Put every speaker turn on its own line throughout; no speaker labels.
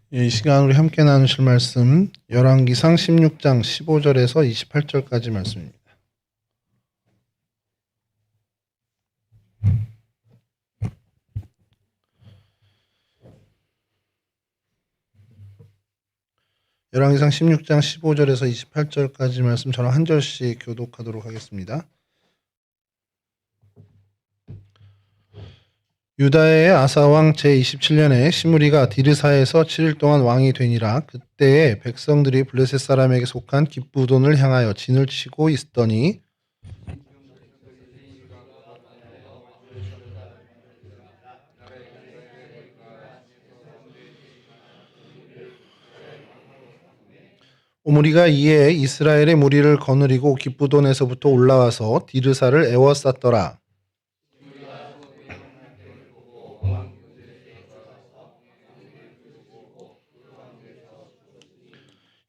이 시간 우리 함께 나누실 말씀 열왕기상 16장 15절에서 28절까지 말씀입니다. 열왕기상 16장 15절에서 28절까지 말씀 저랑 한 절씩 교독하도록 하겠습니다. 유다의 아사왕 제27년에 시므리가 디르사에서 7일 동안 왕이 되니라. 그때에 백성들이 블레셋 사람에게 속한 기브돈을 향하여 진을 치고 있더니 오므리가 이에 이스라엘의 무리를 거느리고 기브돈에서부터 올라와서 디르사를 에워쌌더라.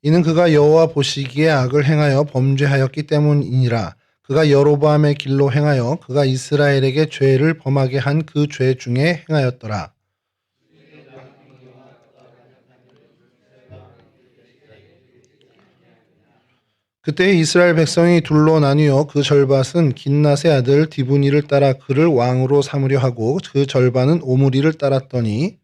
이는 그가 여호와 보시기에 악을 행하여 범죄하였기 때문이니라. 그가 여로보암의 길로 행하여 그가 이스라엘에게 죄를 범하게 한 그 죄 중에 행하였더라. 그때 이스라엘 백성이 둘로 나뉘어 그 절반은 긴낫의 아들 디브니를 따라 그를 왕으로 삼으려 하고 그 절반은 오므리를 따랐더니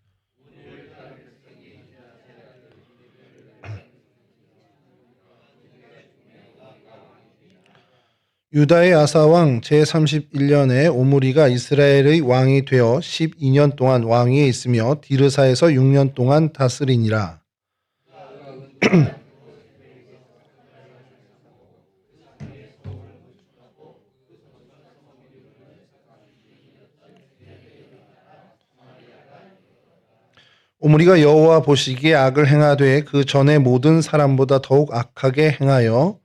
유다의 아사왕 제31년에 오므리가 이스라엘의 왕이 되어 12년 동안 왕위에 있으며 디르사에서 6년 동안 다스리니라. 오므리가 여호와 보시기에 악을 행하되 그 전에 모든 사람보다 더욱 악하게 행하여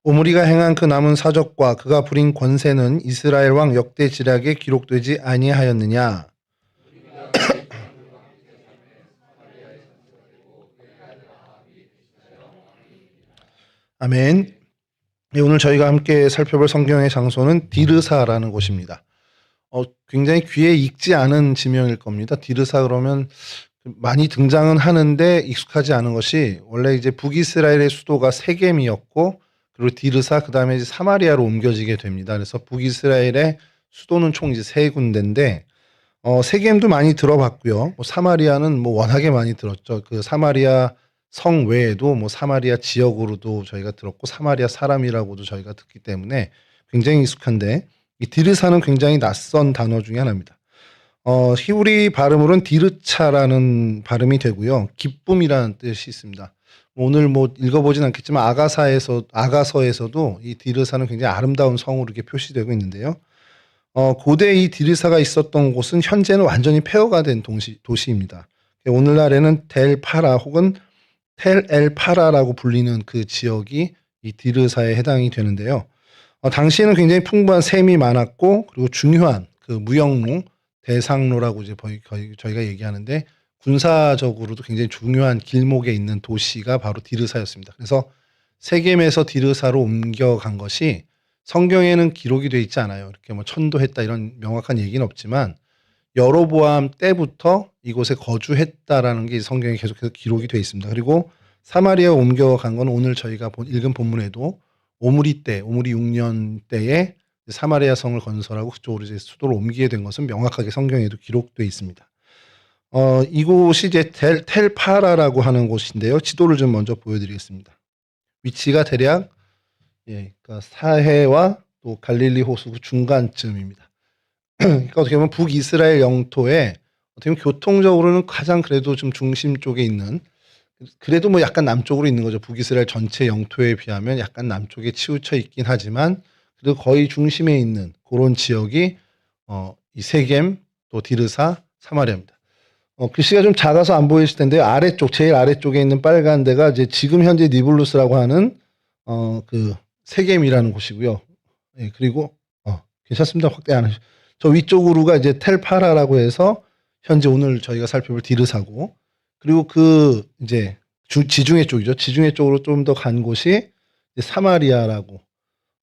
오므리가 행한 그 남은 사적과 그가 부린 권세는 이스라엘 왕 역대지략에 기록되지 아니하였느냐. 아멘. 오늘 저희가 함께 살펴볼 성경의 장소는 디르사라는 곳입니다. 굉장히 귀에 익지 않은 지명일 겁니다. 디르사 그러면 많이 등장은 하는데 익숙하지 않은 것이 원래 이제 북이스라엘의 수도가 세겜이었고 그리고 디르사 그다음에 이제 사마리아로 옮겨지게 됩니다. 그래서 북이스라엘의 수도는 총 이제 세 군데인데 세겜도 많이 들어봤고요. 사마리아는 워낙에 많이 들었죠. 그 사마리아 성 외에도 사마리아 지역으로도 저희가 들었고 사마리아 사람이라고도 저희가 듣기 때문에 굉장히 익숙한데 이 디르사는 굉장히 낯선 단어 중에 하나입니다. 히브리 발음으로는 디르차라는 발음이 되고요. 기쁨이라는 뜻이 있습니다. 오늘 읽어보진 않겠지만 아가서에서도 이 디르사는 굉장히 아름다운 성으로 이렇게 표시되고 있는데요. 고대 이 디르사가 있었던 곳은 현재는 완전히 폐허가 된 도시입니다. 오늘날에는 델파라 혹은 텔엘파라라고 불리는 그 지역이 이 디르사에 해당이 되는데요. 당시에는 굉장히 풍부한 샘이 많았고 그리고 중요한 그 무역로 대상로라고 이제 저희가 얘기하는데 군사적으로도 굉장히 중요한 길목에 있는 도시가 바로 디르사였습니다. 그래서 세겜에서 디르사로 옮겨간 것이 성경에는 기록이 되어 있지 않아요. 이렇게 천도했다 이런 명확한 얘기는 없지만 여로보암 때부터 이곳에 거주했다라는 게 성경에 계속해서 기록이 되어 있습니다. 그리고 사마리아 옮겨간 건 오늘 저희가 읽은 본문에도 오므리 6년 때에 사마리아 성을 건설하고 그쪽으로 이제 수도를 옮기게 된 것은 명확하게 성경에도 기록되어 있습니다. 이곳이 이제 텔파라라고 하는 곳인데요. 지도를 좀 먼저 보여드리겠습니다. 위치가 대략 그러니까 사해와 또 갈릴리 호수 중간쯤입니다. 그러니까 어떻게 보면 북이스라엘 영토에 어떻게 보면 교통적으로는 가장 그래도 좀 중심 쪽에 있는 그래도 약간 남쪽으로 있는 거죠. 북이스라엘 전체 영토에 비하면 약간 남쪽에 치우쳐 있긴 하지만 그래도 거의 중심에 있는 그런 지역이 이 세겜 또 디르사 사마리아입니다. 글씨가 좀 작아서 안 보이실 텐데 제일 아래쪽에 있는 빨간 데가 이제 지금 현재 니블루스라고 하는 그 세겜이라는 곳이고요. 예, 그리고 괜찮습니다. 확대 안 하시죠. 저 위쪽으로가 이제 텔파라라고 해서 현재 오늘 저희가 살펴볼 디르사고 그리고 그 이제 지중해 쪽이죠. 지중해 쪽으로 좀 더 간 곳이 사마리아라고.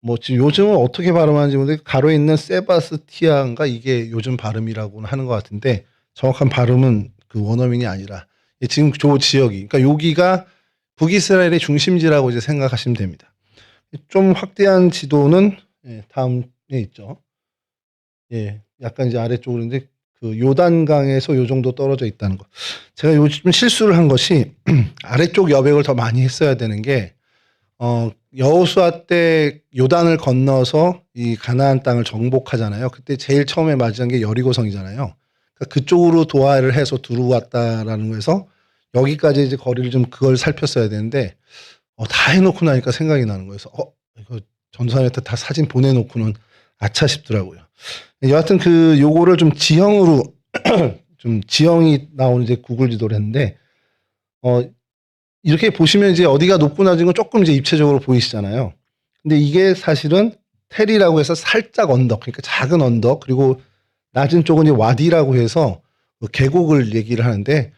뭐 지금 요즘은 어떻게 발음하는지 모르는데 가로에 있는 세바스티아인가 이게 요즘 발음이라고 하는 것 같은데 정확한 발음은 그 원어민이 아니라 지금 저 지역이 그러니까 여기가 북이스라엘의 중심지라고 이제 생각하시면 됩니다. 좀 확대한 지도는 다음에 있죠. 예, 약간 이제 아래쪽으로인데 그 요단강에서 요 정도 떨어져 있다는 거. 제가 요즘 실수를 한 것이 아래쪽 여백을 더 많이 했어야 되는 게 여호수아 때 요단을 건너서 이 가나안 땅을 정복하잖아요. 그때 제일 처음에 맞이한 게 여리고성이잖아요. 그러니까 그쪽으로 도하를 해서 들어왔다라는 거에서 여기까지 이제 거리를 좀 그걸 살폈어야 되는데 다 해놓고 나니까 생각이 나는 거여서 이거 전산에다 다 사진 보내놓고는 아차 싶더라고요. 여하튼 그 요거를 좀 지형으로 좀 지형이 나오는 이제 구글 지도를 했는데 이렇게 보시면 이제 어디가 높고 낮은 건 조금 이제 입체적으로 보이시잖아요. 근데 이게 사실은 텔이라고 해서 살짝 언덕, 그러니까 작은 언덕, 그리고 낮은 쪽은 이제 와디라고 해서 그 계곡을 얘기를 하는데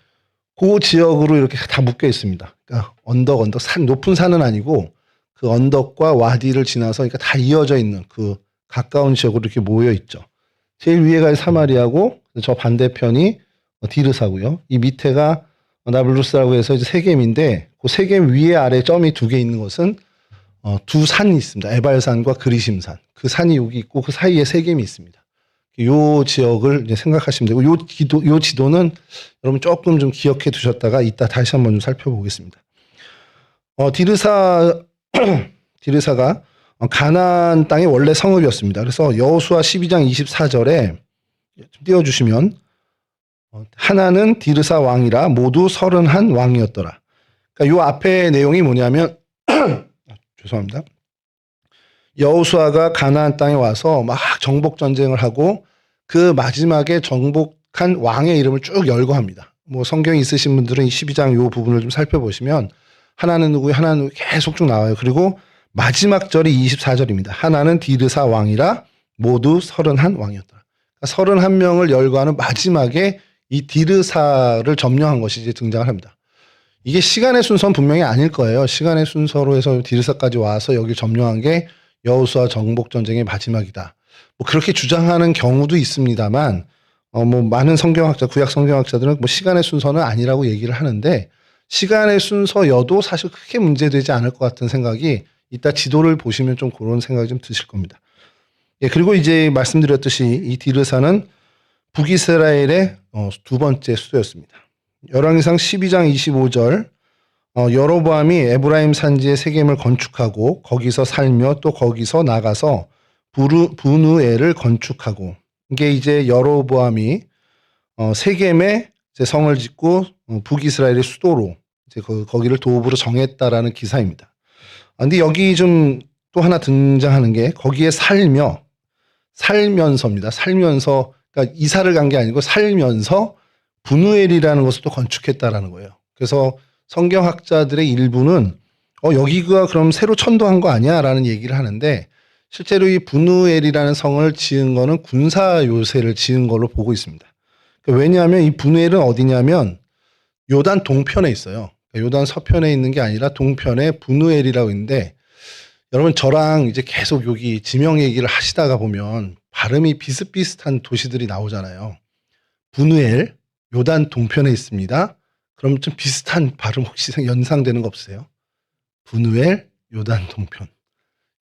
그 지역으로 이렇게 다 묶여 있습니다. 그러니까 언덕, 산, 높은 산은 아니고 그 언덕과 와디를 지나서 그러니까 다 이어져 있는 그 가까운 지역으로 이렇게 모여 있죠. 제일 위에가 사마리아고 저 반대편이 디르사고요. 이 밑에가 나블루스라고 해서 이제 세겜인데 그 세겜 위에 아래 점이 두 개 있는 것은 두 산이 있습니다. 에발산과 그리심산. 그 산이 여기 있고 그 사이에 세겜이 있습니다. 요 지역을 이제 생각하시면 되고 요 지도는 여러분 조금 좀 기억해 두셨다가 이따 다시 한번 좀 살펴보겠습니다. 디르사가 가나안 땅의 원래 성읍이었습니다. 그래서 여호수아 12장 24절에 좀 띄워주시면 하나는 디르사 왕이라 모두 31 왕이었더라. 그러니까 요 앞에 내용이 뭐냐면 죄송합니다. 여호수아가 가나안 땅에 와서 막 정복 전쟁을 하고 그 마지막에 정복한 왕의 이름을 쭉 열거합니다. 뭐 성경이 있으신 분들은 이 12장 요 부분을 좀 살펴보시면 하나는 누구요? 하나는 누구 계속 쭉 나와요. 그리고 마지막 절이 24절입니다. 하나는 디르사 왕이라 모두 31 왕이었더라. 그러니까 31명을 열거하는 마지막에 이 디르사를 점령한 것이 이제 등장을 합니다. 이게 시간의 순서는 분명히 아닐 거예요. 시간의 순서로 해서 디르사까지 와서 여기 점령한 게 여호수아 정복 전쟁의 마지막이다. 뭐 그렇게 주장하는 경우도 있습니다만, 뭐 많은 성경학자, 구약 성경학자들은 뭐 시간의 순서는 아니라고 얘기를 하는데 시간의 순서여도 사실 크게 문제되지 않을 것 같은 생각이 이따 지도를 보시면 좀 그런 생각이 좀 드실 겁니다. 예, 그리고 이제 말씀드렸듯이 이 디르사는 북이스라엘의 두 번째 수도였습니다. 열왕기상 12장 25절 여로보암이 에브라임 산지에 세겜을 건축하고 거기서 살며 또 거기서 나가서 브누엘을 건축하고 이게 이제 여로보암이 세겜에 이제 성을 짓고 북이스라엘의 수도로 이제 거기를 도읍으로 정했다라는 기사입니다. 근데 여기 좀 또 하나 등장하는 게 거기에 살면서입니다. 살면서 그러니까 이사를 간 게 아니고 살면서 브누엘이라는 것을 또 건축했다라는 거예요. 그래서 성경학자들의 일부는 여기가 그럼 새로 천도한 거 아니야라는 얘기를 하는데 실제로 이 브누엘이라는 성을 지은 거는 군사 요새를 지은 걸로 보고 있습니다. 왜냐하면 이 브누엘은 어디냐면 요단 동편에 있어요. 요단 서편에 있는 게 아니라 동편에 브누엘이라고 있는데 여러분 저랑 이제 계속 여기 지명 얘기를 하시다가 보면 발음이 비슷비슷한 도시들이 나오잖아요. 브누엘, 요단 동편에 있습니다. 그럼 좀 비슷한 발음 혹시 연상되는 거 없으세요? 브누엘, 요단 동편.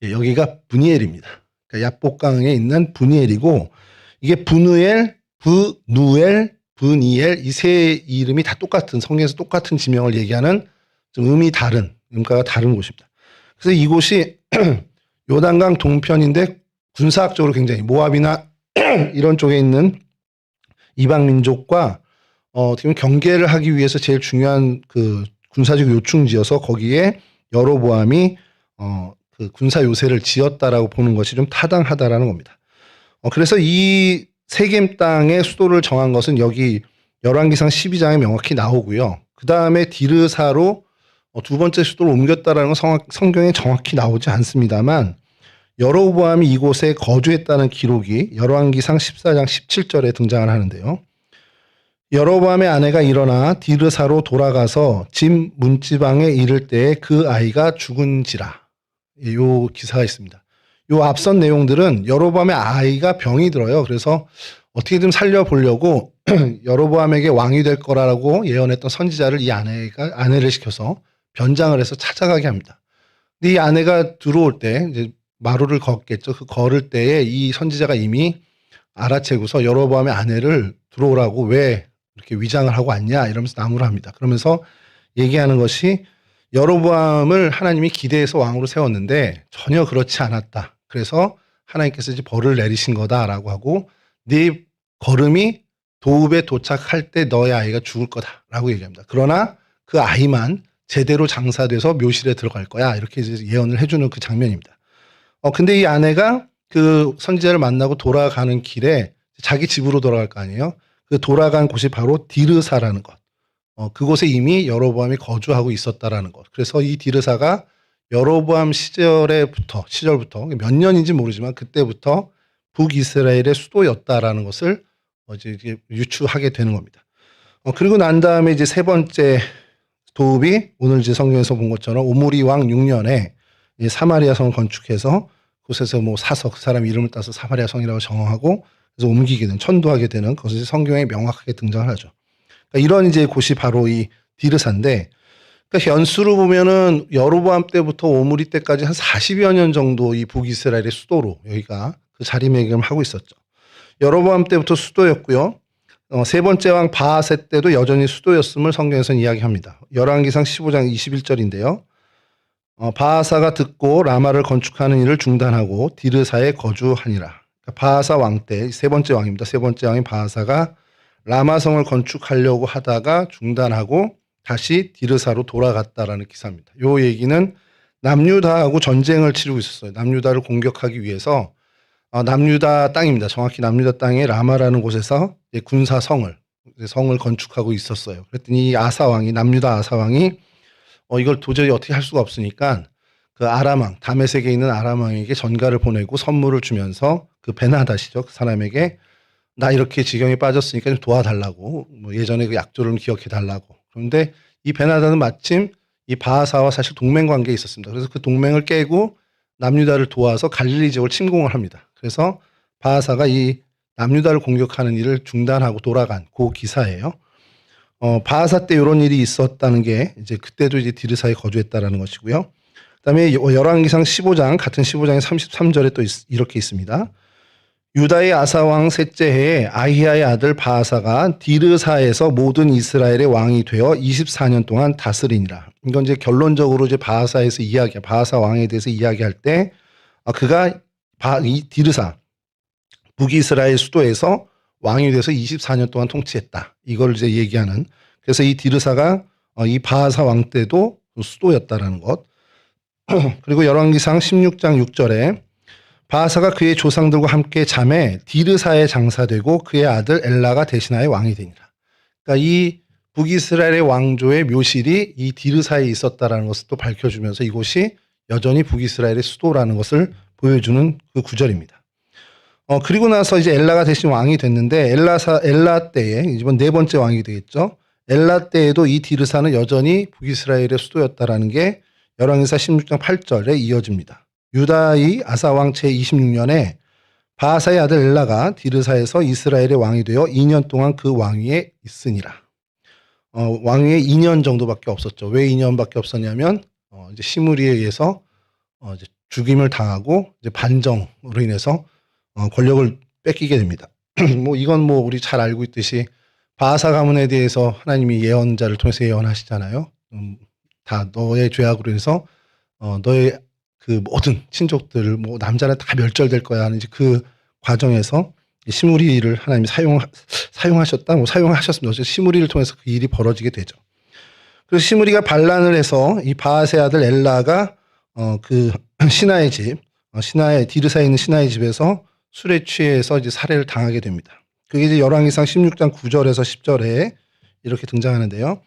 예, 여기가 브니엘입니다. 그러니까 야복강에 있는 브니엘이고 이게 브누엘, 브니엘 이 세 이름이 다 똑같은 성경에서 똑같은 지명을 얘기하는 좀 음가가 다른 곳입니다. 그래서 이곳이 요단강 동편인데 군사학적으로 굉장히 모압이나 이런 쪽에 있는 이방 민족과 어떻게 보면 경계를 하기 위해서 제일 중요한 그 군사적 요충지여서 거기에 여로보암이 그 군사 요새를 지었다라고 보는 것이 좀 타당하다라는 겁니다. 그래서 이 세겜 땅의 수도를 정한 것은 여기 열왕기상 12장에 명확히 나오고요. 그 다음에 디르사로 두 번째 수도를 옮겼다라는 건 성경에 정확히 나오지 않습니다만 여로보암이 이곳에 거주했다는 기록이 열왕기상 14장 17절에 등장을 하는데요. 여로보암의 아내가 일어나 디르사로 돌아가서 집 문지방에 이를 때에 그 아이가 죽은지라. 요 기사가 있습니다. 요 앞선 내용들은 여로보암의 아이가 병이 들어요. 그래서 어떻게든 살려보려고 여로보암에게 왕이 될 거라고 예언했던 선지자를 이 아내를 시켜서 변장을 해서 찾아가게 합니다. 근데 이 아내가 들어올 때 이제 마루를 걷겠죠. 그 걸을 때에 이 선지자가 이미 알아채고서 여로보암의 아내를 들어오라고 왜 이렇게 위장을 하고 왔냐 이러면서 나무를 합니다. 그러면서 얘기하는 것이 여로보암을 하나님이 기대해서 왕으로 세웠는데 전혀 그렇지 않았다. 그래서 하나님께서 이제 벌을 내리신 거다라고 하고 네 걸음이 도읍에 도착할 때 너의 아이가 죽을 거다라고 얘기합니다. 그러나 그 아이만 제대로 장사돼서 묘실에 들어갈 거야. 이렇게 이제 예언을 해주는 그 장면입니다. 근데 이 아내가 그 선지자를 만나고 돌아가는 길에 자기 집으로 돌아갈 거 아니에요. 그 돌아간 곳이 바로 디르사라는 것. 그곳에 이미 여로보암이 거주하고 있었다라는 것. 그래서 이 디르사가 여로보암 시절부터 몇 년인지 모르지만 그때부터 북이스라엘의 수도였다라는 것을 이제 유추하게 되는 겁니다. 그리고 난 다음에 이제 세 번째 도읍이 오늘 이제 성경에서 본 것처럼 오므리 왕 6년에 사마리아 성을 건축해서 그곳에서 뭐 사서 그 사람 이름을 따서 사마리아 성이라고 정하고 그래서 옮기게 되는 천도하게 되는 것이 성경에 명확하게 등장을 하죠. 그러니까 이런 이제 곳이 바로 이 디르사인데, 그러니까 연수로 보면은 여로보암 때부터 오므리 때까지 한 40여 년 정도 이 북이스라엘의 수도로 여기가 그 자리매김을 하고 있었죠. 여로보암 때부터 수도였고요. 세 번째 왕 바하세 때도 여전히 수도였음을 성경에서는 이야기합니다. 열왕기상 15장 21절인데요. 바하사가 듣고 라마를 건축하는 일을 중단하고 디르사에 거주하니라. 그러니까 바하사 왕 때 세 번째 왕입니다. 세 번째 왕인 바하사가 라마성을 건축하려고 하다가 중단하고 다시 디르사로 돌아갔다라는 기사입니다. 요 얘기는 남유다하고 전쟁을 치르고 있었어요. 남유다를 공격하기 위해서 남유다 땅입니다. 정확히 남유다 땅의 라마라는 곳에서 군사성을 건축하고 있었어요. 그랬더니 이 남유다 아사왕이 이걸 도저히 어떻게 할 수가 없으니까 그 아람왕, 다메섹에 있는 아람왕에게 전가를 보내고 선물을 주면서 그 베나닷이죠. 그 사람에게 나 이렇게 지경에 빠졌으니까 좀 도와달라고, 뭐 예전에 그 약조를 기억해 달라고. 그런데 이 베나닷은 마침 이 바하사와 사실 동맹 관계에 있었습니다. 그래서 그 동맹을 깨고 남유다를 도와서 갈릴리 지역을 침공을 합니다. 그래서 바하사가 이 남유다를 공격하는 일을 중단하고 돌아간 그 기사예요. 바하사 때 이런 일이 있었다는 게 이제 그때도 이제 디르사에 거주했다라는 것이고요. 그다음에 열왕기상 15장 같은 15장의 33절에 또 이렇게 있습니다. 유다의 아사왕 셋째 해에 아히야의 아들 바하사가 디르사에서 모든 이스라엘의 왕이 되어 24년 동안 다스리니라. 이건 이제 결론적으로 이제 바하사 왕에 대해서 이야기할 때 그가 이 디르사 북이스라엘 수도에서 왕이 돼서 24년 동안 통치했다. 이걸 이제 얘기하는. 그래서 이 디르사가 이 바하사 왕 때도 수도였다라는 것. 그리고 열왕기상 16장 6절에 바하사가 그의 조상들과 함께 잠에 디르사에 장사되고 그의 아들 엘라가 대신하여 왕이 되니라. 그러니까 이 북이스라엘의 왕조의 묘실이 이 디르사에 있었다라는 것을 또 밝혀주면서 이곳이 여전히 북이스라엘의 수도라는 것을 보여주는 그 구절입니다. 그리고 나서 이제 엘라가 대신 왕이 됐는데 엘라 때에 이번 네 번째 왕이 되겠죠. 엘라 때에도 이 디르사는 여전히 북이스라엘의 수도였다라는 게 열왕기상 16장 8절에 이어집니다. 유다의 아사왕 제26년에 바하사의 아들 엘라가 디르사에서 이스라엘의 왕이 되어 2년 동안 그 왕위에 있으니라. 왕위에 2년 정도밖에 없었죠. 왜 2년밖에 없었냐면 이제 시므리에 의해서 이제 죽임을 당하고 이제 반정으로 인해서 권력을 뺏기게 됩니다. 뭐 이건 뭐 우리 잘 알고 있듯이 바하사 가문에 대해서 하나님이 예언자를 통해서 예언하시잖아요. 다 너의 죄악으로 인해서 너의 그 모든 친족들 뭐 남자는 다 멸절될 거야 하는 그 과정에서 시므리를 하나님이 사용하셨다, 뭐 사용하셨습니다. 어쨌든 시므리를 통해서 그 일이 벌어지게 되죠. 그래서 시므리가 반란을 해서 이 바하세 아들 엘라가 그 신하의 집, 디르사에 있는 신하의 집에서 술에 취해서 이제 살해를 당하게 됩니다. 그게 이제 열왕기상 16장 9절에서 10절에 이렇게 등장하는데요.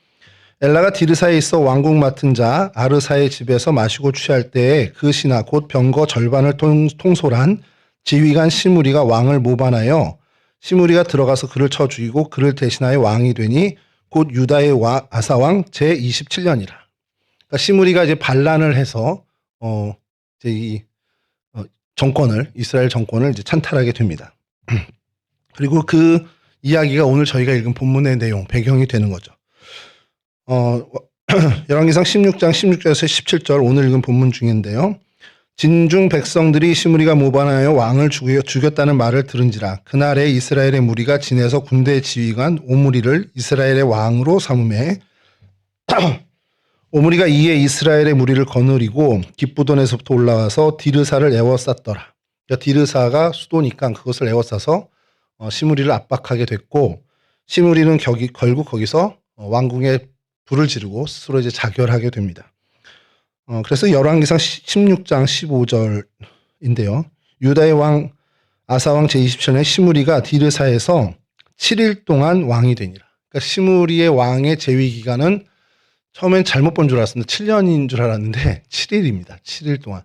엘라가 디르사에 있어 왕궁 맡은 자 아르사의 집에서 마시고 취할 때에 그 신하 곧 병거 절반을 통솔한 지휘관 시므리가 왕을 모반하여 시므리가 들어가서 그를 쳐 죽이고 그를 대신하여 왕이 되니 곧 유다의 아사왕 제27년이라. 그러니까 시므리가 이제 반란을 해서 이제 이 이스라엘 정권을 이제 찬탈하게 됩니다. 그리고 그 이야기가 오늘 저희가 읽은 본문의 내용, 배경이 되는 거죠. 열왕기상 16장 16절에서 17절 오늘 읽은 본문 중인데요. 진중 백성들이 시므리가 모반하여 왕을 죽였다는 말을 들은지라. 그날에 이스라엘의 무리가 진에서 군대 지휘관 오므리를 이스라엘의 왕으로 삼음해 오므리가 이에 이스라엘의 무리를 거느리고 기브돈에서부터 올라와서 디르사를 에워쌌더라. 그러니까 디르사가 수도니까 그것을 에워싸서 시므리를 압박하게 됐고, 시므리는 결국 거기서 왕궁에 불을 지르고 스스로 이제 자결하게 됩니다. 그래서 열왕기상 16장 15절인데요. 유다의 왕 아사왕 제27년에 시므리가 디르사에서 7일 동안 왕이 되니라. 그러니까 시므리의 왕의 재위 기간은 처음엔 잘못 본 줄 알았습니다. 7년인 줄 알았는데 7일입니다. 7일 동안.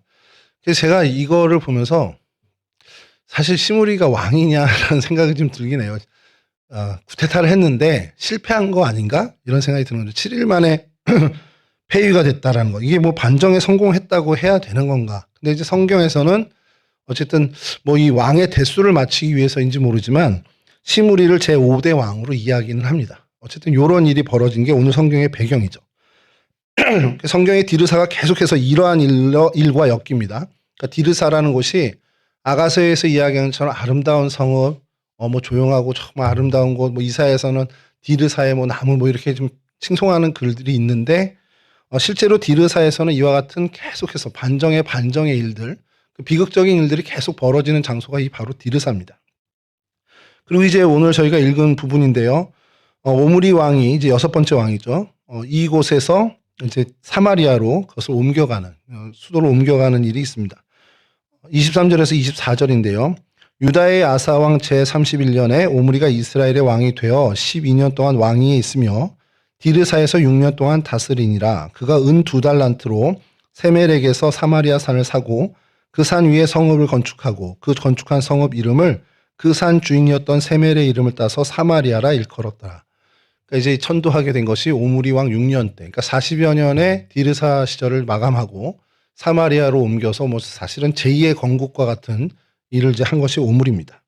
그래서 제가 이거를 보면서 사실 시므리가 왕이냐라는 생각이 좀 들긴 해요. 쿠데타를 했는데 실패한 거 아닌가? 이런 생각이 드는 거죠. 7일 만에 폐위가 됐다라는 거. 이게 뭐 반정에 성공했다고 해야 되는 건가? 근데 이제 성경에서는 어쨌든 뭐 이 왕의 대수를 맞추기 위해서인지 모르지만 시므리를 제5대 왕으로 이야기는 합니다. 어쨌든 이런 일이 벌어진 게 오늘 성경의 배경이죠. 성경의 디르사가 계속해서 이러한 일과 엮입니다. 그러니까 디르사라는 곳이 아가서에서 이야기하는 것처럼 아름다운 성읍, 뭐 조용하고 정말 아름다운 곳, 뭐 이사야에서는 디르사의 뭐 나무 뭐 이렇게 좀 칭송하는 글들이 있는데, 실제로 디르사에서는 이와 같은 계속해서 반정의 일들, 그 비극적인 일들이 계속 벌어지는 장소가 이 바로 디르사입니다. 그리고 이제 오늘 저희가 읽은 부분인데요. 오므리 왕이 이제 6번째 왕이죠. 이곳에서 이제 사마리아로 그것을 옮겨가는, 수도를 옮겨가는 일이 있습니다. 23절에서 24절인데요. 유다의 아사왕 제31년에 오므리가 이스라엘의 왕이 되어 12년 동안 왕위에 있으며 디르사에서 6년 동안 다스리니라. 그가 은 2달란트로 세멜에게서 사마리아 산을 사고 그 산 위에 성읍을 건축하고 그 건축한 성읍 이름을 그 산 주인이었던 세멜의 이름을 따서 사마리아라 일컬었더라. 그러니까 이제 천도하게 된 것이 오므리 왕 6년 때, 그러니까 40여 년의 디르사 시절을 마감하고 사마리아로 옮겨서 뭐 사실은 제2의 건국과 같은 일을 이제 한 것이 오므리입니다.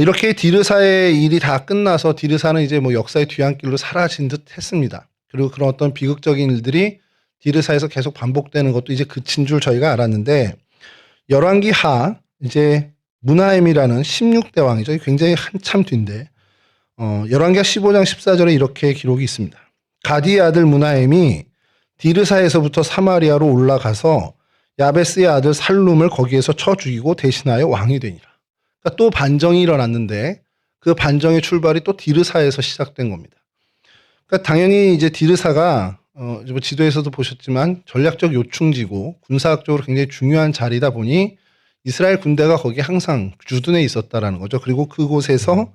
이렇게 디르사의 일이 다 끝나서 디르사는 이제 뭐 역사의 뒤안길로 사라진 듯 했습니다. 그리고 그런 어떤 비극적인 일들이 디르사에서 계속 반복되는 것도 이제 그친 줄 저희가 알았는데, 열왕기 하 이제 무나엠이라는 16대 왕이죠. 굉장히 한참 뒤인데, 열왕기하 15장 14절에 이렇게 기록이 있습니다. 가디의 아들 무나엠이 디르사에서부터 사마리아로 올라가서 야베스의 아들 살룸을 거기에서 쳐 죽이고 대신하여 왕이 되니라. 그러니까 또 반정이 일어났는데 그 반정의 출발이 또 디르사에서 시작된 겁니다. 그러니까 당연히 이제 디르사가 지도에서도 보셨지만 전략적 요충지고 군사학적으로 굉장히 중요한 자리다 보니 이스라엘 군대가 거기 항상 주둔해 있었다라는 거죠. 그리고 그곳에서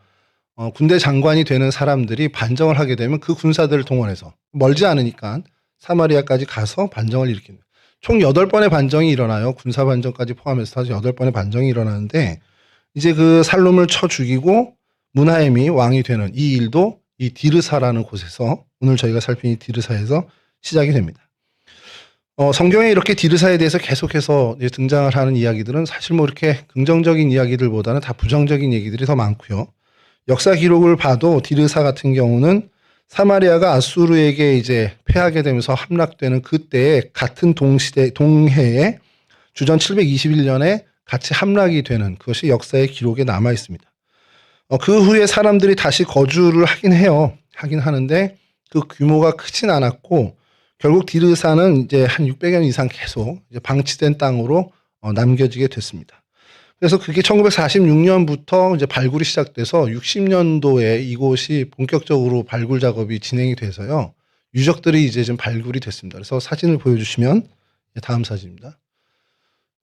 군대 장관이 되는 사람들이 반정을 하게 되면 그 군사들을 동원해서 멀지 않으니까 사마리아까지 가서 반정을 일으킵니다. 총 8번의 반정이 일어나요. 군사 반정까지 포함해서 사실 8번의 반정이 일어나는데, 이제 그 살룸을 쳐 죽이고 무나엠이 왕이 되는 이 일도 이 디르사라는 곳에서, 오늘 저희가 살핀 이 디르사에서 시작이 됩니다. 성경에 이렇게 디르사에 대해서 계속해서 등장을 하는 이야기들은 사실 뭐 이렇게 긍정적인 이야기들보다는 다 부정적인 얘기들이 더 많고요. 역사 기록을 봐도 디르사 같은 경우는 사마리아가 아수르에게 이제 패하게 되면서 함락되는 그때에 같은 동해에 주전 721년에 같이 함락이 되는 그것이 역사의 기록에 남아 있습니다. 그 후에 사람들이 다시 거주를 하긴 해요. 하긴 하는데 그 규모가 크진 않았고 결국 디르사는 이제 한 600년 이상 계속 이제 방치된 땅으로 남겨지게 됐습니다. 그래서 그게 1946년부터 이제 발굴이 시작돼서 60년도에 이곳이 본격적으로 발굴 작업이 진행이 돼서요. 유적들이 이제 좀 발굴이 됐습니다. 그래서 사진을 보여주시면 다음 사진입니다.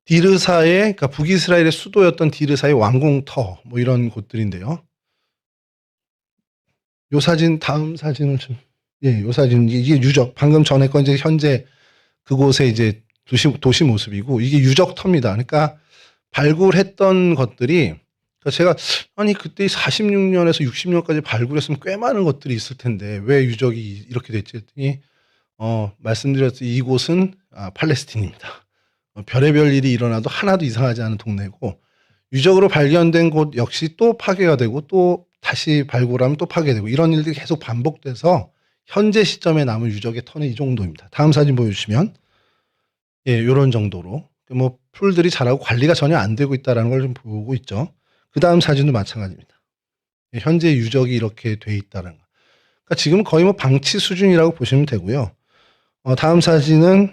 디르사의, 그러니까 북이스라엘의 수도였던 디르사의 왕궁터, 뭐 이런 곳들인데요. 요 사진, 다음 사진을 좀, 요 사진, 이게 유적, 방금 전에 건 이제 현재 그곳의 이제 도시 모습이고, 이게 유적터입니다. 그러니까 발굴했던 것들이 그러니까 제가 아니 그때 46년에서 60년까지 발굴했으면 꽤 많은 것들이 있을 텐데 왜 유적이 이렇게 됐지 했더니 말씀드렸듯이 이곳은 팔레스틴입니다. 별의별 일이 일어나도 하나도 이상하지 않은 동네고 유적으로 발견된 곳 역시 또 파괴가 되고 또 다시 발굴하면 또 파괴되고 이런 일들이 계속 반복돼서 현재 시점에 남은 유적의 터는 이 정도입니다. 다음 사진 보여주시면 예, 요런 정도로 뭐 풀들이 자라고 관리가 전혀 안 되고 있다는 걸 좀 보고 있죠. 그 다음 사진도 마찬가지입니다. 예, 현재 유적이 이렇게 돼 있다는 거. 그러니까 지금 거의 뭐 방치 수준이라고 보시면 되고요. 다음 사진은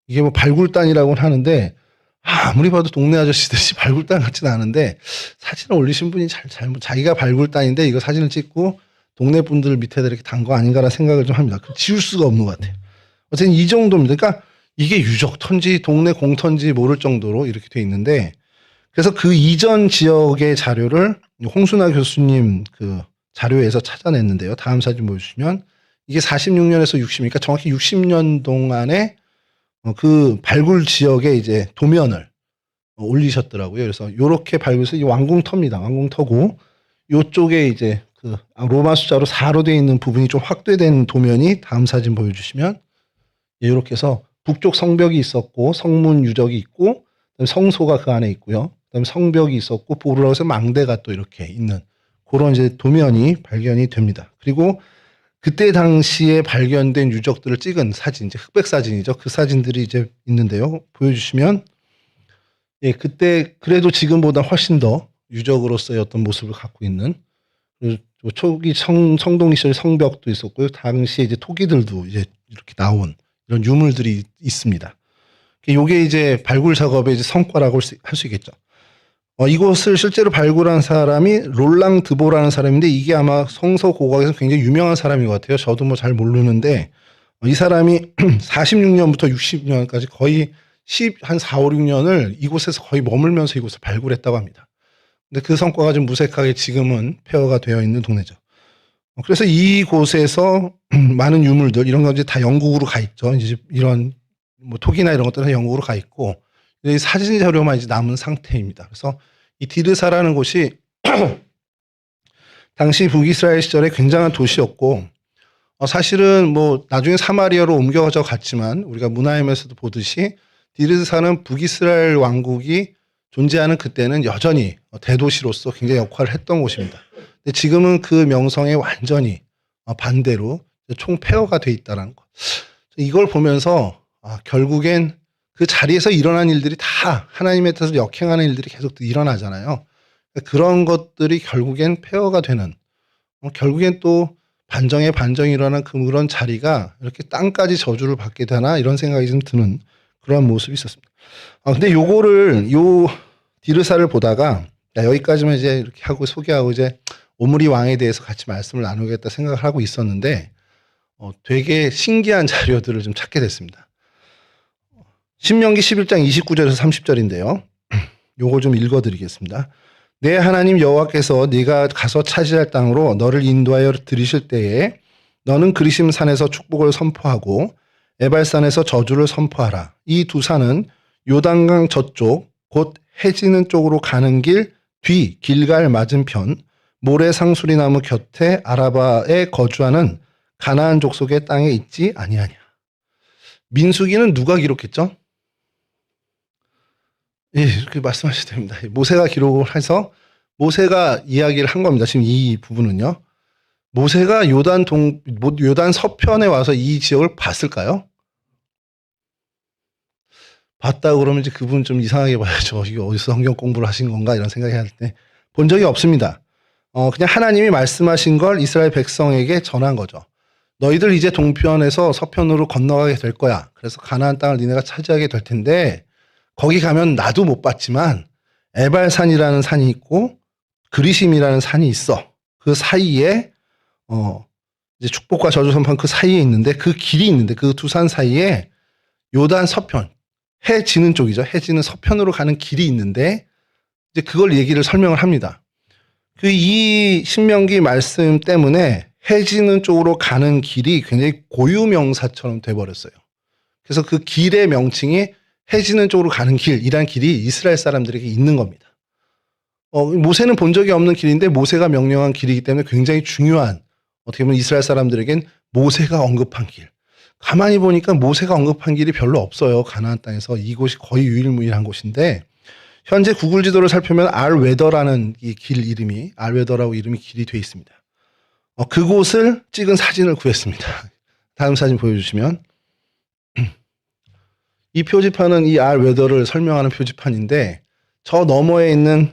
이게 뭐 발굴단이라고는 하는데 아무리 봐도 동네 아저씨들이 발굴단 같지는 않은데 사진을 올리신 분이 잘못 자기가 발굴단인데 이거 사진을 찍고 동네 분들 밑에다 이렇게 단 거 아닌가라는 생각을 좀 합니다. 지울 수가 없는 것 같아요. 어쨌든 이 정도입니다. 그러니까 이게 유적터인지 동네 공터인지 모를 정도로 이렇게 돼 있는데 그래서 그 이전 지역의 자료를 홍순아 교수님 그 자료에서 찾아냈는데요. 다음 사진 보여주시면 이게 46년에서 60, 그러니까 정확히 60년 동안에 그 발굴 지역에 이제 도면을 올리셨더라고요. 그래서 요렇게 발굴해서 이 왕궁터입니다. 왕궁터고 요쪽에 이제 그 로마 숫자로 4로 되어 있는 부분이 좀 확대된 도면이 다음 사진 보여주시면 이렇게 해서 북쪽 성벽이 있었고 성문 유적이 있고 그다음에 성소가 그 안에 있고요. 그다음에 성벽이 있었고 보루라고 해서 망대가 또 이렇게 있는 그런 이제 도면이 발견이 됩니다. 그리고 그때 당시에 발견된 유적들을 찍은 사진, 이제 흑백 사진이죠. 그 사진들이 이제 있는데요. 보여주시면 예, 그때 그래도 지금보다 훨씬 더 유적으로서의 어떤 모습을 갖고 있는 초기 성동기 시절 성벽도 있었고요. 당시에 이제 토기들도 이제 이렇게 나온 이런 유물들이 있습니다. 이게 이제 발굴 작업의 이제 성과라고 할 수 있겠죠. 이곳을 실제로 발굴한 사람이 롤랑 드보라는 사람인데 이게 아마 성서 고고학에서 굉장히 유명한 사람인 것 같아요. 저도 뭐 잘 모르는데 이 사람이 46년부터 60년까지 거의 한 4, 5, 6년을 이곳에서 거의 머물면서 이곳을 발굴했다고 합니다. 근데 그 성과가 좀 무색하게 지금은 폐허가 되어 있는 동네죠. 그래서 이곳에서 많은 유물들 이런 건 이제 다 영국으로 가 있죠. 이제 이런 뭐 토기나 이런 것들은 영국으로 가 있고 사진 자료만 이제 남은 상태입니다. 그래서 이 디르사라는 곳이 당시 북이스라엘 시절에 굉장한 도시였고 사실은 뭐 나중에 사마리아로 옮겨져 갔지만 우리가 문하임에서도 보듯이 디르사는 북이스라엘 왕국이 존재하는 그때는 여전히 대도시로서 굉장히 역할을 했던 곳입니다. 근데 지금은 그 명성에 완전히 반대로 총 폐허가 돼 있다는 것. 이걸 보면서 결국엔 그 자리에서 일어난 일들이 다 하나님의 뜻을 역행하는 일들이 계속 일어나잖아요. 그런 것들이 결국엔 폐허가 되는 결국엔 또 반정에 반정이 일어난 그런 자리가 이렇게 땅까지 저주를 받게 되나 이런 생각이 좀 드는 그런 모습이 있었습니다. 근데 요거를 요 디르사를 보다가 여기까지만 이제 이렇게 하고 소개하고 이제 오므리 왕에 대해서 같이 말씀을 나누겠다 생각을 하고 있었는데 되게 신기한 자료들을 좀 찾게 됐습니다. 신명기 11장 29절에서 30절인데요. 요거 좀 읽어드리겠습니다. 내 하나님 여호와께서 네가 가서 차지할 땅으로 너를 인도하여 들이실 때에 너는 그리심 산에서 축복을 선포하고 에발산에서 저주를 선포하라. 이 두 산은 요단강 저쪽 곧 해지는 쪽으로 가는 길 뒤 길갈 맞은편 모래 상수리 나무 곁에 아라바에 거주하는 가나안 족속의 땅에 있지 아니하냐. 민수기는 누가 기록했죠? 예, 이렇게 말씀하셔도 됩니다. 모세가 기록을 해서 모세가 이야기를 한 겁니다. 지금 이 부분은요. 모세가 요단 서편에 와서 이 지역을 봤을까요? 봤다 그러면 이제 그분 좀 이상하게 봐야죠. 이게 어디서 성경 공부를 하신 건가 이런 생각이 할 때 본 적이 없습니다. 그냥 하나님이 말씀하신 걸 이스라엘 백성에게 전한 거죠. 너희들 이제 동편에서 서편으로 건너가게 될 거야. 그래서 가나안 땅을 니네가 차지하게 될 텐데 거기 가면 나도 못 봤지만 에발산이라는 산이 있고 그리심이라는 산이 있어. 그 사이에 이제 축복과 저주 선포한 그 사이에 있는데 그 길이 있는데 그 두 산 사이에 요단 서편 해 지는 쪽이죠. 해 지는 서편으로 가는 길이 있는데 이제 그걸 얘기를 설명을 합니다. 그 이 신명기 말씀 때문에 해 지는 쪽으로 가는 길이 굉장히 고유명사처럼 돼버렸어요. 그래서 그 길의 명칭이 해 지는 쪽으로 가는 길이란 길이 이스라엘 사람들에게 있는 겁니다. 모세는 본 적이 없는 길인데 모세가 명령한 길이기 때문에 굉장히 중요한, 어떻게 보면 이스라엘 사람들에겐 모세가 언급한 길. 가만히 보니까 모세가 언급한 길이 별로 없어요. 가나안 땅에서. 이곳이 거의 유일무이한 곳인데 현재 구글 지도를 살펴보면 알웨더라는 이 길 이름이, 알웨더라고 이름이 길이 되어 있습니다. 그곳을 찍은 사진을 구했습니다. 다음 사진 보여주시면, 이 표지판은 이 알웨더를 설명하는 표지판인데 저 너머에 있는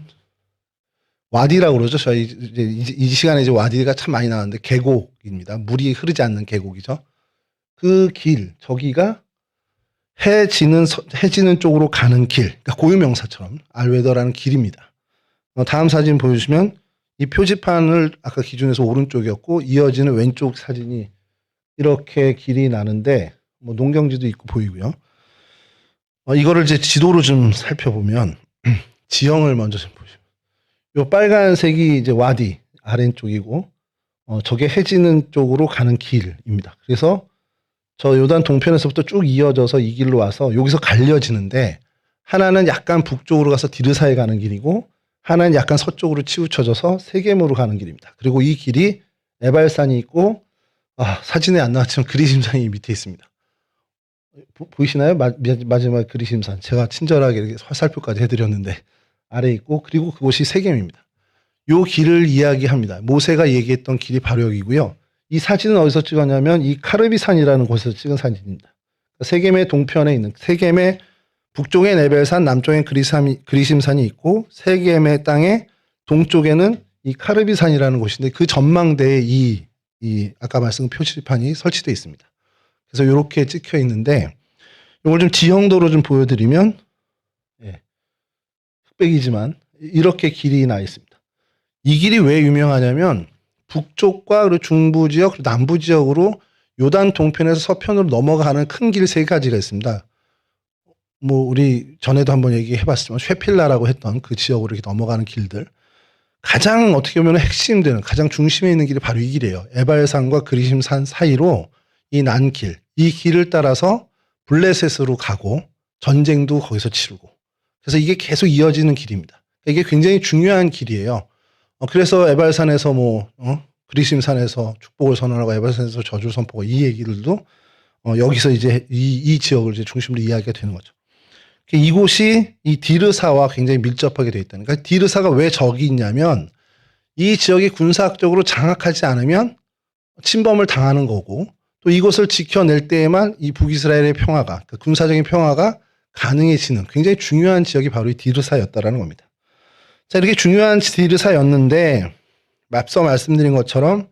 와디라고 그러죠. 저희 이 시간에 이제 와디가 참 많이 나왔는데 계곡입니다. 물이 흐르지 않는 계곡이죠. 그 길, 저기가 해 지는 쪽으로 가는 길, 그러니까 고유명사처럼 알웨더라는 길입니다. 다음 사진 보여주시면 이 표지판을 아까 기준에서 오른쪽이었고 이어지는 왼쪽 사진이 이렇게 길이 나는데 뭐 농경지도 있고 보이고요. 이거를 이제 지도로 좀 살펴보면 지형을 먼저 좀 보시면 요 빨간색이 이제 와디 아래쪽이고 저게 해지는 쪽으로 가는 길입니다. 그래서 저 요단 동편에서부터 쭉 이어져서 이 길로 와서 여기서 갈려지는데 하나는 약간 북쪽으로 가서 디르사에 가는 길이고 하나는 약간 서쪽으로 치우쳐져서 세겜으로 가는 길입니다. 그리고 이 길이 에발산이 있고 사진에 안 나왔지만 그리심산이 밑에 있습니다. 보이시나요? 마지막 그리심산. 제가 친절하게 이렇게 화살표까지 해드렸는데 아래에 있고 그리고 그곳이 세겜입니다. 요 길을 이야기합니다. 모세가 얘기했던 길이 바로 여기고요. 이 사진은 어디서 찍었냐면 이 카르비산이라는 곳에서 찍은 사진입니다. 세겜의 동편에 있는, 세겜의 북쪽엔 에벨산, 남쪽엔 그리심산이 있고 세겜의 땅의 동쪽에는 이 카르비산이라는 곳인데 그 전망대에 이 아까 말씀 표지판이 설치되어 있습니다. 그래서 이렇게 찍혀 있는데 이걸 좀 지형도로 좀 보여드리면 흑백이지만 이렇게 길이 나 있습니다. 이 길이 왜 유명하냐면 북쪽과 그리고 중부 지역 그리고 남부 지역으로 요단 동편에서 서편으로 넘어가는 큰 길 세 가지가 있습니다. 뭐 우리 전에도 한번 얘기해봤지만 쉐필라라고 했던 그 지역으로 이렇게 넘어가는 길들, 가장 어떻게 보면 핵심되는 가장 중심에 있는 길이 바로 이 길이에요. 에발산과 그리심산 사이로 이 난 길, 이 길을 따라서 블레셋으로 가고 전쟁도 거기서 치르고, 그래서 이게 계속 이어지는 길입니다. 이게 굉장히 중요한 길이에요. 그래서 에발산에서 그리심산에서 축복을 선언하고 에발산에서 저주를 선포하고 이 얘기들도 여기서 이제 이 지역을 이제 중심으로 이야기가 되는 거죠. 이곳이 이 디르사와 굉장히 밀접하게 되어 있다는. 그러니까 디르사가 왜 저기 있냐면 이 지역이 군사학적으로 장악하지 않으면 침범을 당하는 거고 또 이곳을 지켜낼 때에만 이 북이스라엘의 평화가, 그러니까 군사적인 평화가 가능해지는 굉장히 중요한 지역이 바로 이 디르사였다라는 겁니다. 자, 이렇게 중요한 디르사였는데 앞서 말씀드린 것처럼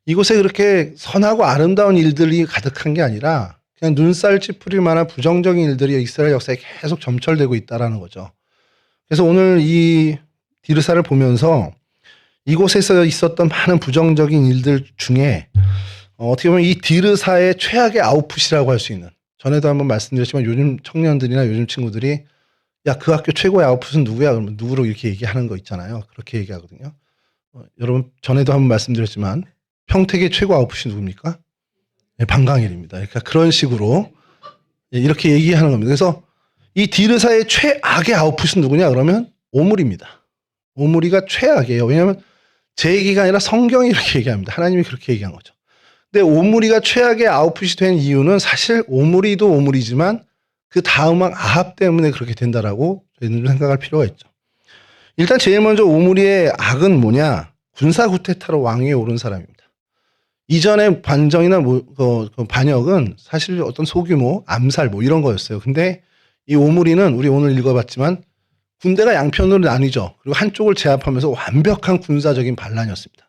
이곳에 그렇게 선하고 아름다운 일들이 가득한 게 아니라 그냥 눈살 찌푸릴 만한 부정적인 일들이 이스라엘 역사에 계속 점철되고 있다라는 거죠. 그래서 오늘 이 디르사를 보면서 이곳에서 있었던 많은 부정적인 일들 중에 어떻게 보면 이 디르사의 최악의 아웃풋이라고 할 수 있는, 전에도 한번 말씀드렸지만 요즘 청년들이나 요즘 친구들이 야, 그 학교 최고의 아웃풋은 누구야? 그러면 누구로 이렇게 얘기하는 거 있잖아요. 그렇게 얘기하거든요. 여러분 전에도 한번 말씀드렸지만 평택의 최고 아웃풋이 누굽니까? 네, 방강일입니다. 그러니까 그런 식으로 이렇게 얘기하는 겁니다. 그래서 이 디르사의 최악의 아웃풋은 누구냐? 그러면 오므리입니다. 오므리가 최악이에요. 왜냐하면 제 얘기가 아니라 성경이 이렇게 얘기합니다. 하나님이 그렇게 얘기한 거죠. 근데 오므리가 최악의 아웃풋이 된 이유는 사실 오므리도 오므리지만 그 다음 왕 아합 때문에 그렇게 된다라고 저희는 좀 생각할 필요가 있죠. 일단 제일 먼저 오므리의 악은 뭐냐? 군사 쿠데타로 왕위에 오른 사람입니다. 이전의 반정이나 반역은 사실 어떤 소규모 암살 이런 거였어요. 근데 이 오므리는 우리 오늘 읽어봤지만 군대가 양편으로 나뉘죠. 그리고 한쪽을 제압하면서 완벽한 군사적인 반란이었습니다.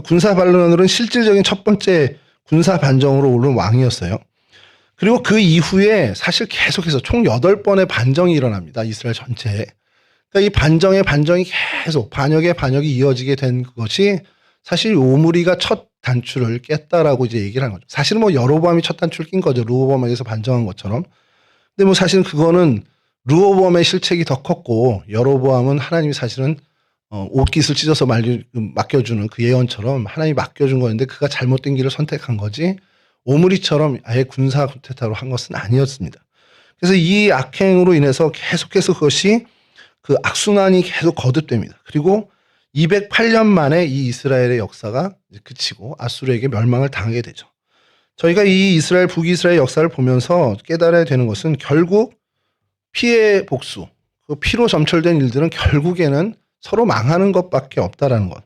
군사 반란으로는 실질적인 첫 번째 군사 반정으로 오른 왕이었어요. 그리고 그 이후에 사실 계속해서 총 8번의 반정이 일어납니다. 이스라엘 전체에. 그러니까 이 반정이 계속 반역의 반역이 이어지게 된 것이 사실 오므리가 첫 단추를 깼다라고 이제 얘기를 하는 거죠. 사실은 뭐 여로보암이 첫 단추를 낀 거죠. 르호보암에게서 반정한 것처럼. 근데 뭐 사실은 그거는 르호보암의 실책이 더 컸고 여로보암은 하나님이 사실은 옷깃을 찢어서 맡겨주는 그 예언처럼 하나님이 맡겨준 거였는데 그가 잘못된 길을 선택한 거지 오므리처럼 아예 군사 쿠데타로 한 것은 아니었습니다. 그래서 이 악행으로 인해서 계속해서 그것이 그 악순환이 계속 거듭됩니다. 그리고 208년 만에 이 이스라엘의 역사가 이제 그치고 아수르에게 멸망을 당하게 되죠. 저희가 이 이스라엘, 북이스라엘 역사를 보면서 깨달아야 되는 것은 결국 피해 복수, 그 피로 점철된 일들은 결국에는 서로 망하는 것밖에 없다라는 것.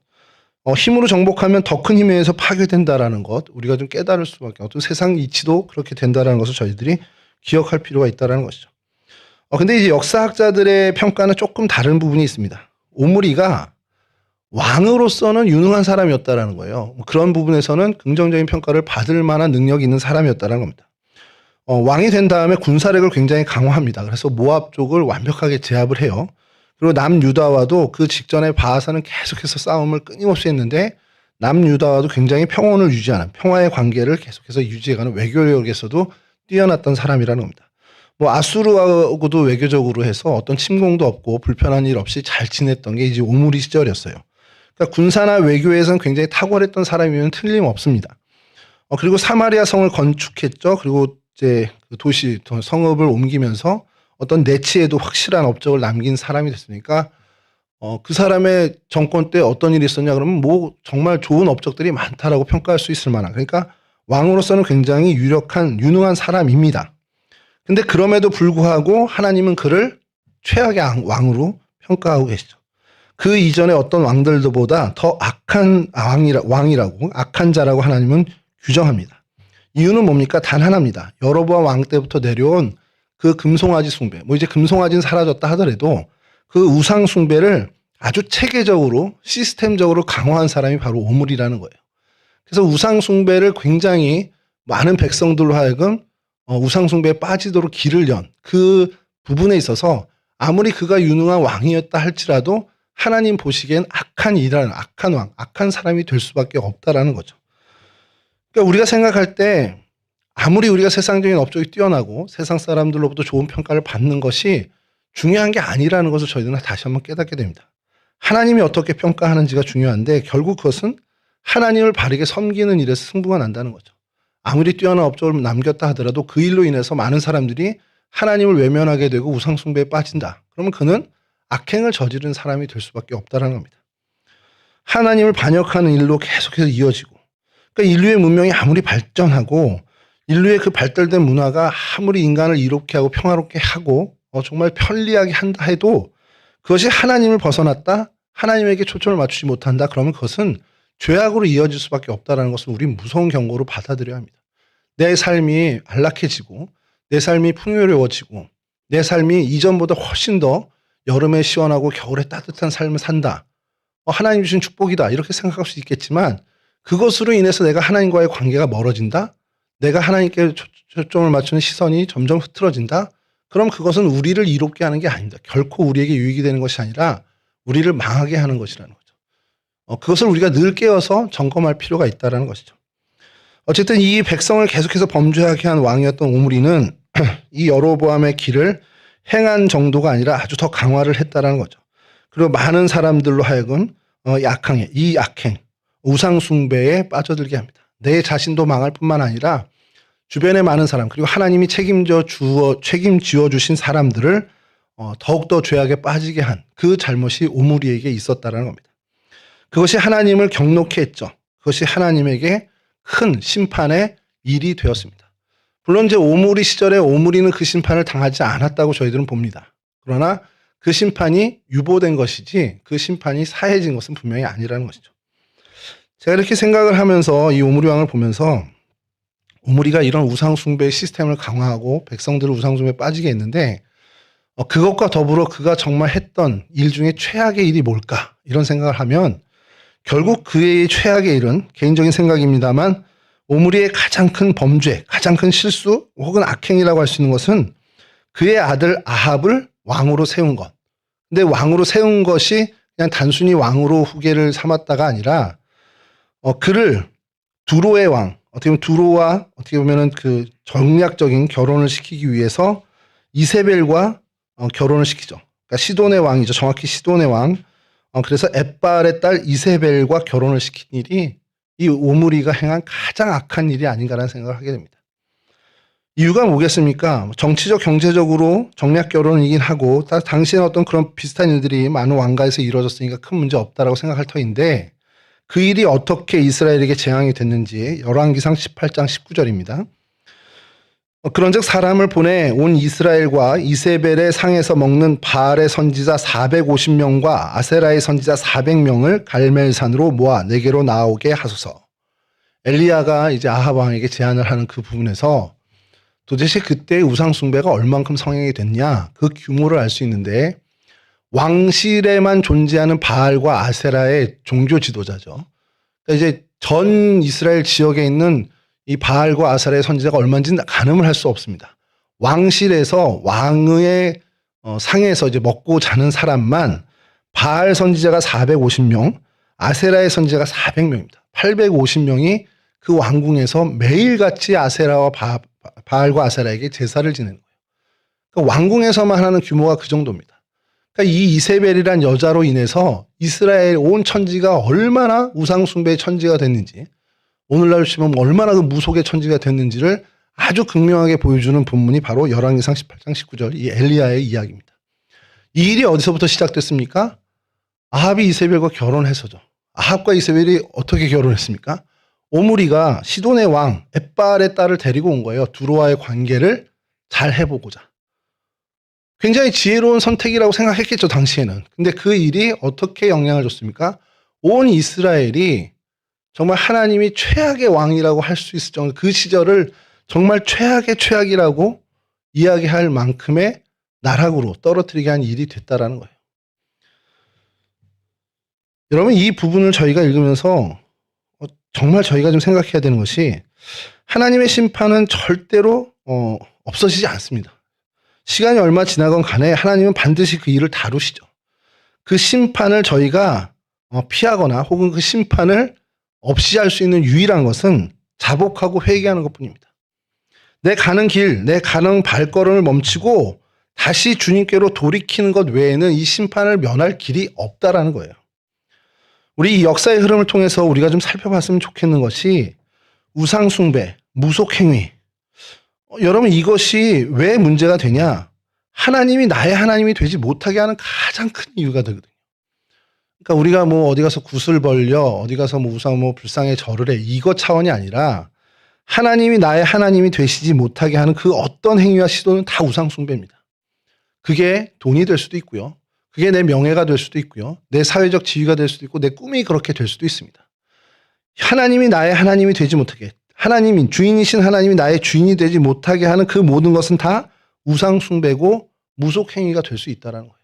힘으로 정복하면 더 큰 힘에 의해서 파괴된다라는 것, 우리가 좀 깨달을 수밖에, 어떤 세상 이치도 그렇게 된다라는 것을 저희들이 기억할 필요가 있다라는 것이죠. 근데 이제 역사학자들의 평가는 조금 다른 부분이 있습니다. 오므리가 왕으로서는 유능한 사람이었다라는 거예요. 그런 부분에서는 긍정적인 평가를 받을 만한 능력이 있는 사람이었다는 겁니다. 왕이 된 다음에 군사력을 굉장히 강화합니다. 그래서 모압 쪽을 완벽하게 제압을 해요. 그리고 남유다와도 그 직전에 바하사는 계속해서 싸움을 끊임없이 했는데 남유다와도 굉장히 평온을 유지하는, 평화의 관계를 계속해서 유지해가는 외교력에서도 뛰어났던 사람이라는 겁니다. 뭐 아수르하고도 외교적으로 해서 어떤 침공도 없고 불편한 일 없이 잘 지냈던 게 이제 오므리 시절이었어요. 그러니까 군사나 외교에서는 굉장히 탁월했던 사람이면 틀림없습니다. 그리고 사마리아 성을 건축했죠. 그리고 이제 그 도시, 성읍을 옮기면서 어떤 내치에도 확실한 업적을 남긴 사람이 됐으니까 그 사람의 정권 때 어떤 일이 있었냐 그러면 뭐 정말 좋은 업적들이 많다라고 평가할 수 있을 만한, 그러니까 왕으로서는 굉장히 유력한, 유능한 사람입니다. 근데 그럼에도 불구하고 하나님은 그를 최악의 왕으로 평가하고 계시죠. 그 이전에 어떤 왕들보다 더 악한 왕이라고, 악한 자라고 하나님은 규정합니다. 이유는 뭡니까? 단 하나입니다. 여로보암 왕 때부터 내려온 그 금송아지 숭배, 뭐 이제 금송아지는 사라졌다 하더라도 그 우상 숭배를 아주 체계적으로 시스템적으로 강화한 사람이 바로 오므리라는 거예요. 그래서 우상 숭배를 굉장히 많은 백성들로 하여금 우상 숭배에 빠지도록 길을 연 그 부분에 있어서 아무리 그가 유능한 왕이었다 할지라도 하나님 보시기엔 악한 일이라는, 악한 왕, 악한 사람이 될 수밖에 없다라는 거죠. 그러니까 우리가 생각할 때 아무리 우리가 세상적인 업적이 뛰어나고 세상 사람들로부터 좋은 평가를 받는 것이 중요한 게 아니라는 것을 저희들은 다시 한번 깨닫게 됩니다. 하나님이 어떻게 평가하는지가 중요한데 결국 그것은 하나님을 바르게 섬기는 일에서 승부가 난다는 거죠. 아무리 뛰어난 업적을 남겼다 하더라도 그 일로 인해서 많은 사람들이 하나님을 외면하게 되고 우상숭배에 빠진다. 그러면 그는 악행을 저지른 사람이 될 수밖에 없다는 겁니다. 하나님을 반역하는 일로 계속해서 이어지고, 그러니까 인류의 문명이 아무리 발전하고 인류의 그 발달된 문화가 아무리 인간을 이롭게 하고 평화롭게 하고 정말 편리하게 한다 해도 그것이 하나님을 벗어났다, 하나님에게 초점을 맞추지 못한다, 그러면 그것은 죄악으로 이어질 수밖에 없다는 것을 우리 무서운 경고로 받아들여야 합니다. 내 삶이 안락해지고 내 삶이 풍요로워지고 내 삶이 이전보다 훨씬 더 여름에 시원하고 겨울에 따뜻한 삶을 산다, 하나님 주신 축복이다, 이렇게 생각할 수 있겠지만 그것으로 인해서 내가 하나님과의 관계가 멀어진다, 내가 하나님께 초점을 맞추는 시선이 점점 흐트러진다, 그럼 그것은 우리를 이롭게 하는 게 아닙니다. 결코 우리에게 유익이 되는 것이 아니라 우리를 망하게 하는 것이라는 거죠. 그것을 우리가 늘 깨어서 점검할 필요가 있다는 것이죠. 어쨌든 이 백성을 계속해서 범죄하게 한 왕이었던 오므리는 이 여로보암의 길을 행한 정도가 아니라 아주 더 강화를 했다는 거죠. 그리고 많은 사람들로 하여금 이 악행, 우상숭배에 빠져들게 합니다. 내 자신도 망할 뿐만 아니라 주변의 많은 사람, 그리고 하나님이 책임지어 주신 사람들을 더욱더 죄악에 빠지게 한 그 잘못이 오므리에게 있었다는 겁니다. 그것이 하나님을 경록케 했죠. 그것이 하나님에게 큰 심판의 일이 되었습니다. 물론 이제 오므리 시절에 오므리는 그 심판을 당하지 않았다고 저희들은 봅니다. 그러나 그 심판이 유보된 것이지 그 심판이 사해진 것은 분명히 아니라는 것이죠. 제가 이렇게 생각을 하면서 이 오므리 왕을 보면서 오므리가 이런 우상숭배 시스템을 강화하고 백성들을 우상숭배에 빠지게 했는데 그것과 더불어 그가 정말 했던 일 중에 최악의 일이 뭘까, 이런 생각을 하면 결국 그의 최악의 일은, 개인적인 생각입니다만, 오므리의 가장 큰 범죄, 가장 큰 실수 혹은 악행이라고 할 수 있는 것은 그의 아들 아합을 왕으로 세운 것. 근데 왕으로 세운 것이 그냥 단순히 왕으로 후계를 삼았다가 아니라 그를 두로의 왕, 어떻게 보면 두로와 어떻게 보면은 그 정략적인 결혼을 시키기 위해서 이세벨과 결혼을 시키죠. 그러니까 시돈의 왕이죠. 정확히 시돈의 왕. 그래서 엣발의 딸 이세벨과 결혼을 시킨 일이 이 오므리가 행한 가장 악한 일이 아닌가라는 생각을 하게 됩니다. 이유가 뭐겠습니까? 정치적, 경제적으로 정략 결혼이긴 하고 당시에는 어떤 그런 비슷한 일들이 많은 왕가에서 이루어졌으니까 큰 문제 없다라고 생각할 터인데 그 일이 어떻게 이스라엘에게 재앙이 됐는지 열왕기상 18장 19절입니다. 그런즉 사람을 보내 온 이스라엘과 이세벨의 상에서 먹는 바알의 선지자 450명과 아세라의 선지자 400명을 갈멜산으로 모아 내게로 나오게 하소서. 엘리야가 이제 아합 왕에게 제안을 하는 그 부분에서 도대체 그때의 우상 숭배가 얼만큼 성행이 됐냐 그 규모를 알 수 있는데 왕실에만 존재하는 바알과 아세라의 종교 지도자죠. 그러니까 이제 전 이스라엘 지역에 있는 이 바알과 아세라의 선지자가 얼마인지 가늠을 할 수 없습니다. 왕실에서 왕의 상에서 이제 먹고 자는 사람만 바알 선지자가 450명, 아세라의 선지자가 400명입니다. 850명이 그 왕궁에서 매일같이 아세라와 바알과 아세라에게 제사를 지내는 거예요. 그러니까 왕궁에서만 하는 규모가 그 정도입니다. 그러니까 이 이세벨이란 여자로 인해서 이스라엘 온 천지가 얼마나 우상숭배의 천지가 됐는지, 오늘날 치면 얼마나 그 무속의 천지가 됐는지를 아주 극명하게 보여주는 본문이 바로 열왕기상 18장 19절 이 엘리야의 이야기입니다. 이 일이 어디서부터 시작됐습니까? 아합이 이세벨과 결혼해서죠. 아합과 이세벨이 어떻게 결혼했습니까? 오므리가 시돈의 왕 엣바알의 딸을 데리고 온 거예요. 두로와의 관계를 잘 해보고자. 굉장히 지혜로운 선택이라고 생각했겠죠, 당시에는. 근데 그 일이 어떻게 영향을 줬습니까? 온 이스라엘이 정말 하나님이 최악의 왕이라고 할 수 있을 정도, 그 시절을 정말 최악의 최악이라고 이야기할 만큼의 나락으로 떨어뜨리게 한 일이 됐다라는 거예요. 여러분, 이 부분을 저희가 읽으면서 정말 저희가 좀 생각해야 되는 것이 하나님의 심판은 절대로 없어지지 않습니다. 시간이 얼마 지나건 간에 하나님은 반드시 그 일을 다루시죠. 그 심판을 저희가 피하거나 혹은 그 심판을 없이 할 수 있는 유일한 것은 자복하고 회개하는 것뿐입니다. 내 가는 길, 내 가는 발걸음을 멈추고 다시 주님께로 돌이키는 것 외에는 이 심판을 면할 길이 없다라는 거예요. 우리 이 역사의 흐름을 통해서 우리가 좀 살펴봤으면 좋겠는 것이 우상숭배, 무속행위. 여러분, 이것이 왜 문제가 되냐? 하나님이 나의 하나님이 되지 못하게 하는 가장 큰 이유가 되거든요. 그러니까 우리가 뭐 어디 가서 굿을 벌려, 어디 가서 뭐 우상 뭐 불상에 절을 해, 이거 차원이 아니라 하나님이 나의 하나님이 되시지 못하게 하는 그 어떤 행위와 시도는 다 우상숭배입니다. 그게 돈이 될 수도 있고요. 그게 내 명예가 될 수도 있고요. 내 사회적 지위가 될 수도 있고 내 꿈이 그렇게 될 수도 있습니다. 하나님이 나의 하나님이 되지 못하게, 하나님인 주인이신 하나님이 나의 주인이 되지 못하게 하는 그 모든 것은 다 우상숭배고 무속행위가 될 수 있다는 거예요.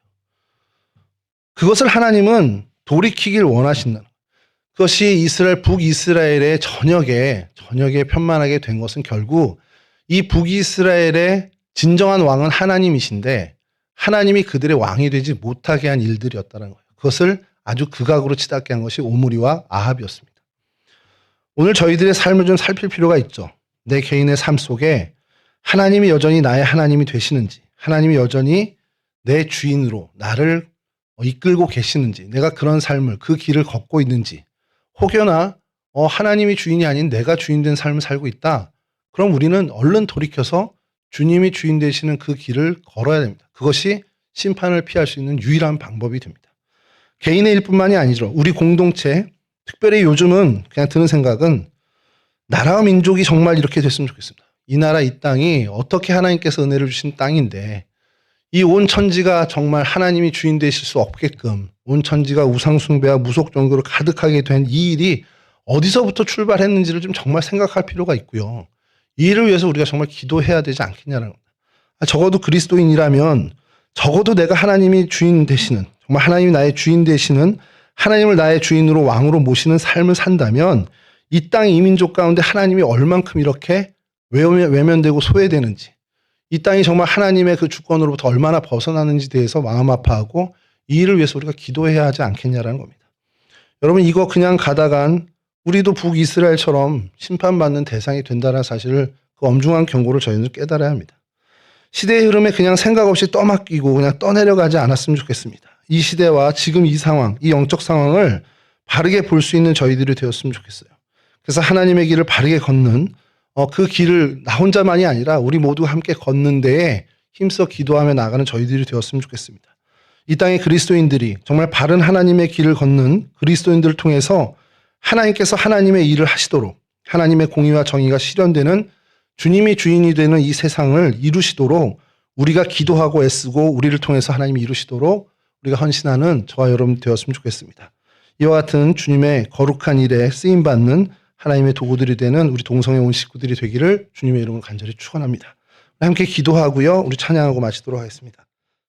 그것을 하나님은 돌이키길 원하신다. 그것이 이스라엘, 북이스라엘의 전역에 편만하게 된 것은 결국 이 북이스라엘의 진정한 왕은 하나님이신데 하나님이 그들의 왕이 되지 못하게 한 일들이었다는 거예요. 그것을 아주 극악으로 치닫게 한 것이 오므리와 아합이었습니다. 오늘 저희들의 삶을 좀 살필 필요가 있죠. 내 개인의 삶 속에 하나님이 여전히 나의 하나님이 되시는지, 하나님이 여전히 내 주인으로 나를 이끌고 계시는지, 내가 그런 삶을, 그 길을 걷고 있는지, 혹여나 하나님이 주인이 아닌 내가 주인 된 삶을 살고 있다. 그럼 우리는 얼른 돌이켜서 주님이 주인 되시는 그 길을 걸어야 됩니다. 그것이 심판을 피할 수 있는 유일한 방법이 됩니다. 개인의 일뿐만이 아니죠. 우리 공동체, 특별히 요즘은 그냥 드는 생각은 나라와 민족이 정말 이렇게 됐으면 좋겠습니다. 이 나라, 이 땅이 어떻게 하나님께서 은혜를 주신 땅인데 이 온 천지가 정말 하나님이 주인 되실 수 없게끔 온 천지가 우상숭배와 무속종교로 가득하게 된 이 일이 어디서부터 출발했는지를 좀 정말 생각할 필요가 있고요. 이 일을 위해서 우리가 정말 기도해야 되지 않겠냐는 겁니다. 적어도 그리스도인이라면 적어도 내가 하나님이 주인 되시는, 정말 하나님이 나의 주인 되시는, 하나님을 나의 주인으로 왕으로 모시는 삶을 산다면 이 땅 이민족 가운데 하나님이 얼만큼 이렇게 외면되고 소외되는지, 이 땅이 정말 하나님의 그 주권으로부터 얼마나 벗어나는지 대해서 마음 아파하고 이 일을 위해서 우리가 기도해야 하지 않겠냐라는 겁니다. 여러분, 이거 그냥 가다간 우리도 북이스라엘처럼 심판받는 대상이 된다는 사실을, 그 엄중한 경고를 저희는 깨달아야 합니다. 시대의 흐름에 그냥 생각 없이 떠맡기고 그냥 떠내려가지 않았으면 좋겠습니다. 이 시대와 지금 이 상황, 이 영적 상황을 바르게 볼 수 있는 저희들이 되었으면 좋겠어요. 그래서 하나님의 길을 바르게 걷는 그 길을 나 혼자만이 아니라 우리 모두 함께 걷는 데에 힘써 기도하며 나가는 저희들이 되었으면 좋겠습니다. 이 땅의 그리스도인들이 정말 바른 하나님의 길을 걷는 그리스도인들을 통해서 하나님께서 하나님의 일을 하시도록 하나님의 공의와 정의가 실현되는 주님이 주인이 되는 이 세상을 이루시도록 우리가 기도하고 애쓰고 우리를 통해서 하나님이 이루시도록 우리가 헌신하는 저와 여러분 되었으면 좋겠습니다. 이와 같은 주님의 거룩한 일에 쓰임받는 하나님의 도구들이 되는 우리 동성애 온 식구들이 되기를 주님의 이름으로 간절히 축원합니다. 함께 기도하고요. 우리 찬양하고 마치도록 하겠습니다.